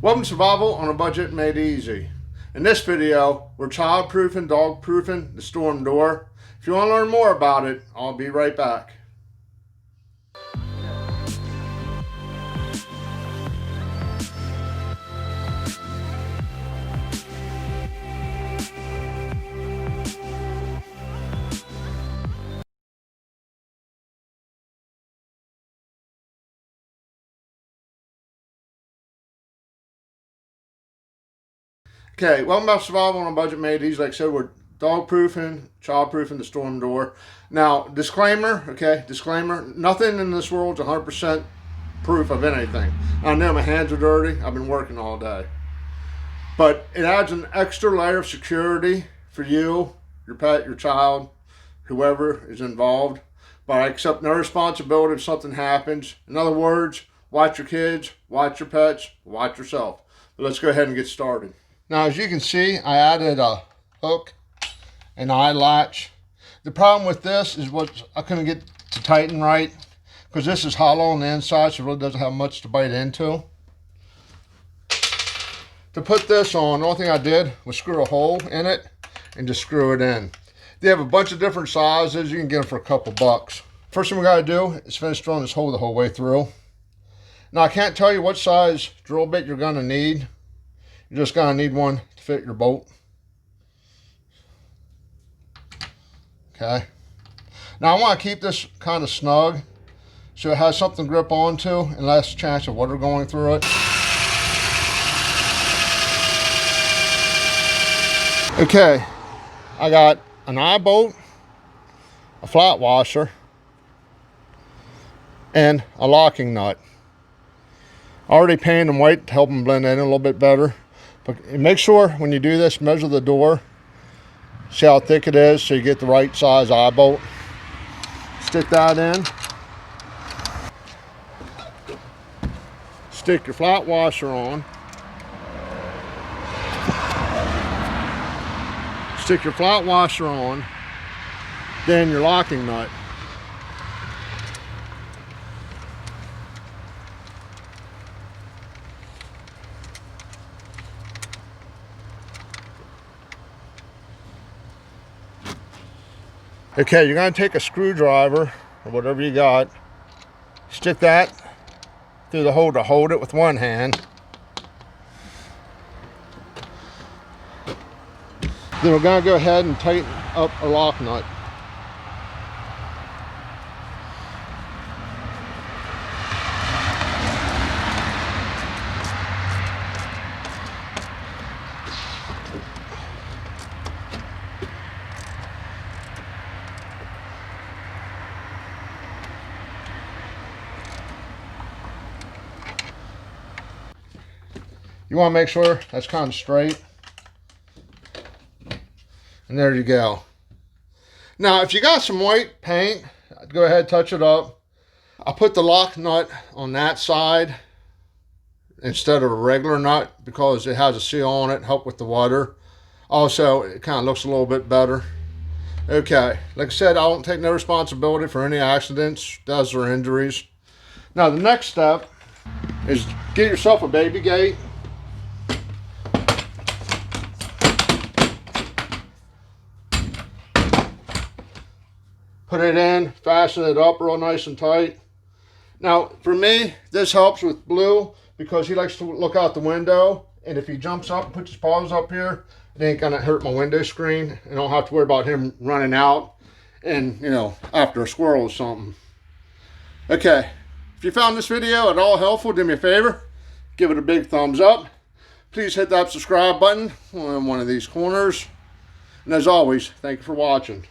Welcome to Survival on a Budget Made Easy. In this video, we're child-proofing, dog-proofing the storm door. If you want to learn more about it, I'll be right back. Okay, welcome back to Survival on a Budget Made Easy. Like I said, we're dog-proofing, child-proofing the storm door. Now, disclaimer, nothing in this world is 100% proof of anything. I know my hands are dirty. I've been working all day. But it adds an extra layer of security for you, your pet, your child, whoever is involved. But I accept no responsibility if something happens. In other words, watch your kids, watch your pets, watch yourself. But let's go ahead and get started. Now, as you can see, I added a hook and eye latch. The problem with this is I couldn't get to tighten right because this is hollow on the inside, so it really doesn't have much to bite into. To put this on, the only thing I did was screw a hole in it and just screw it in. They have a bunch of different sizes. You can get them for a couple bucks. First thing we got to do is finish drilling this hole the whole way through. Now, I can't tell you what size drill bit you're going to need. You're just going to need one to fit your bolt. Okay. Now I want to keep this kind of snug so it has something to grip onto and less chance of water going through it. Okay. I got an eye bolt, a flat washer, and a locking nut. I already painted them white to help them blend in a little bit better. But make sure when you do this, measure the door. See how thick it is so you get the right size eye bolt. Stick that in. Stick your flat washer on. Stick your flat washer on. Then your locking nut. Okay, you're going to take a screwdriver or whatever you got, stick that through the hole to hold it with one hand. Then we're going to go ahead and tighten up a lock nut. You want to make sure that's kind of straight. And there you go. Now, if you got some white paint, go ahead, touch it up. I put the lock nut on that side instead of a regular nut because it has a seal on it, help with the water. Also, it kind of looks a little bit better. Okay, like I said, I don't take no responsibility for any accidents, deaths, or injuries. Now, the next step is get yourself a baby gate. Put it in, fasten it up real nice and tight. Now, for me, this helps with Blue because he likes to look out the window. And if he jumps up and puts his paws up here, it ain't gonna hurt my window screen. And I don't have to worry about him running out and, after a squirrel or something. Okay, if you found this video at all helpful, do me a favor, give it a big thumbs up. Please hit that subscribe button in one of these corners. And as always, thank you for watching.